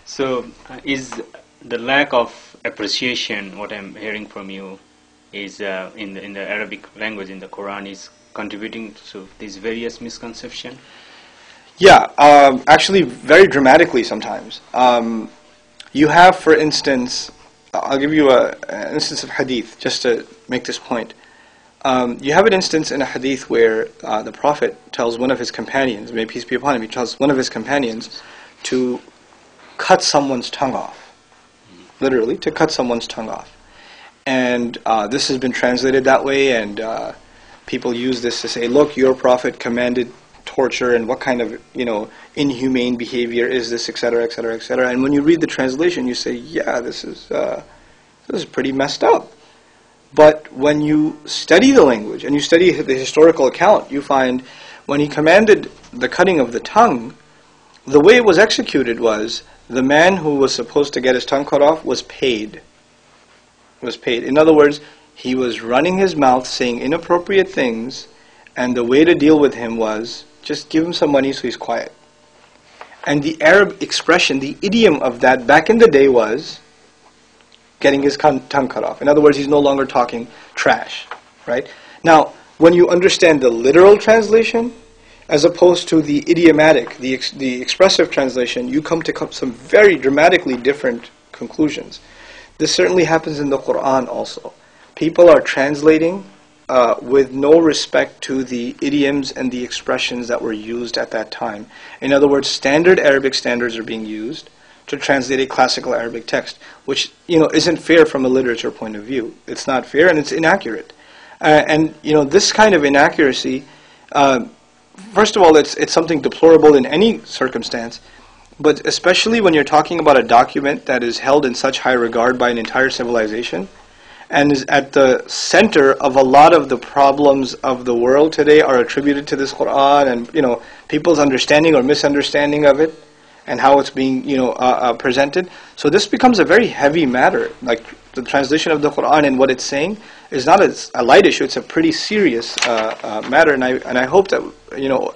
So, is the lack of appreciation, what I'm hearing from you, is in the Arabic language in the Quran is contributing to these various misconceptions? Yeah, actually, very dramatically sometimes. You have, for instance, I'll give you an instance of hadith just to make this point. You have an instance in a hadith where the Prophet tells one of his companions, may peace be upon him, he tells one of his companions to cut someone's tongue off. Literally, to cut someone's tongue off. And this has been translated that way, and people use this to say, look, your Prophet commanded torture, and what kind of, inhumane behavior is this, etc., etc., etc. And when you read the translation, you say, yeah, this is pretty messed up. But when you study the language and you study the historical account, you find when he commanded the cutting of the tongue, the way it was executed was the man who was supposed to get his tongue cut off was paid. In other words, he was running his mouth, saying inappropriate things, and the way to deal with him was just give him some money so he's quiet. And the Arab expression, the idiom of that back in the day was getting his tongue cut off. In other words, he's no longer talking trash, right? Now, when you understand the literal translation, as opposed to the idiomatic, the expressive translation, you come to some very dramatically different conclusions. This certainly happens in the Quran also. People are translating with no respect to the idioms and the expressions that were used at that time. In other words, standard Arabic standards are being used to translate a classical Arabic text, which isn't fair from a literature point of view. It's not fair and it's inaccurate. And this kind of inaccuracy, first of all, it's something deplorable in any circumstance, but especially when you're talking about a document that is held in such high regard by an entire civilization, and is at the center of a lot of the problems of the world today are attributed to this Quran, and people's understanding or misunderstanding of it, and how it's being presented. So this becomes a very heavy matter. Like the translation of the Quran and what it's saying is not a light issue. It's a pretty serious matter, and I hope that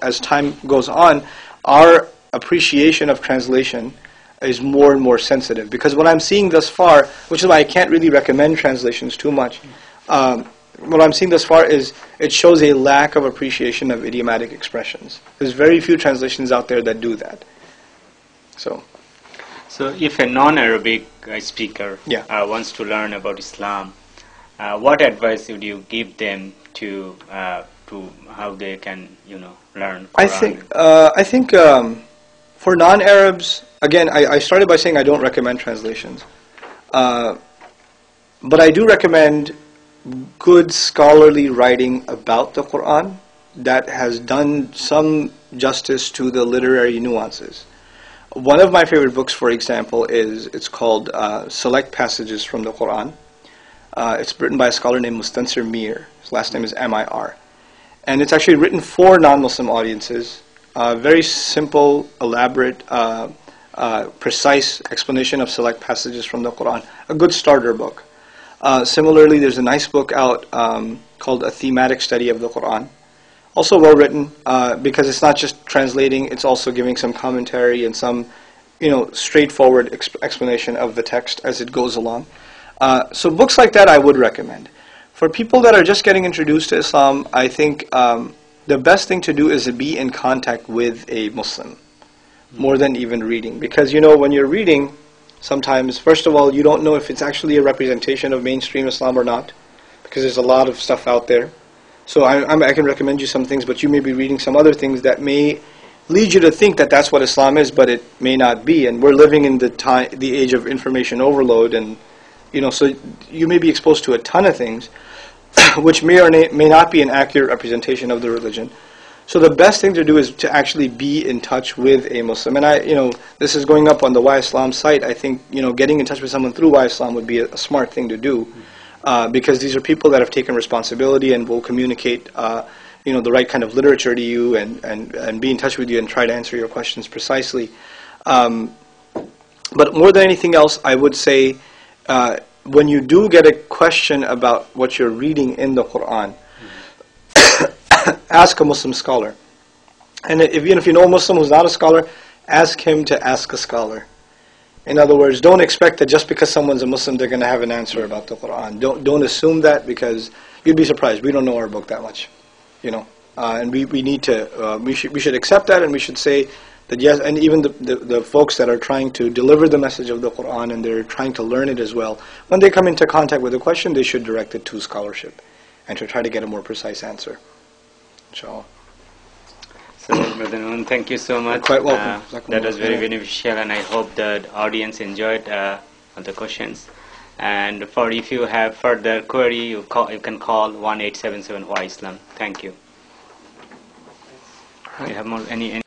as time goes on, our appreciation of translation is more and more sensitive. Because what I'm seeing thus far, which is why I can't really recommend translations too much, what I'm seeing thus far is it shows a lack of appreciation of idiomatic expressions. There's very few translations out there that do that. So if a non-Arabic speaker wants to learn about Islam, what advice would you give them to how they can learn Quran? I think for non-Arabs, again, I started by saying I don't recommend translations, but I do recommend good scholarly writing about the Quran that has done some justice to the literary nuances. One of my favorite books, for example, it's called Select Passages from the Quran. It's written by a scholar named Mustansir Mir. His last name is Mir. And it's actually written for non-Muslim audiences. Very simple, elaborate, precise explanation of select passages from the Quran. A good starter book. Similarly, there's a nice book out called A Thematic Study of the Quran. Also well written, because it's not just translating, it's also giving some commentary and some straightforward explanation of the text as it goes along. So books like that I would recommend. For people that are just getting introduced to Islam, I think the best thing to do is to be in contact with a Muslim, more than even reading. Because when you're reading, sometimes, first of all, you don't know if it's actually a representation of mainstream Islam or not, because there's a lot of stuff out there. So I can recommend you some things, but you may be reading some other things that may lead you to think that that's what Islam is, but it may not be. And we're living in the age of information overload, and so you may be exposed to a ton of things, which may or may not be an accurate representation of the religion. So the best thing to do is to actually be in touch with a Muslim. And this is going up on the Why Islam site. I think getting in touch with someone through Why Islam would be a smart thing to do. Because these are people that have taken responsibility and will communicate, the right kind of literature to you and be in touch with you and try to answer your questions precisely. But more than anything else, I would say when you do get a question about what you're reading in the Quran, ask a Muslim scholar. And if you know a Muslim who's not a scholar, ask him to ask a scholar. In other words, don't expect that just because someone's a Muslim, they're going to have an answer about the Quran. Don't assume that, because you'd be surprised. We don't know our book that much, and we need to we should accept that, and we should say that yes. And even the folks that are trying to deliver the message of the Quran and they're trying to learn it as well, when they come into contact with a question, they should direct it to scholarship and to try to get a more precise answer. Inshallah. So, Brother Nouman, thank you so much. You're quite welcome. That was very beneficial, and I hope the audience enjoyed the questions. And if you have further query, you can call 1-877-WHY-ISLAM. Thank you. You have any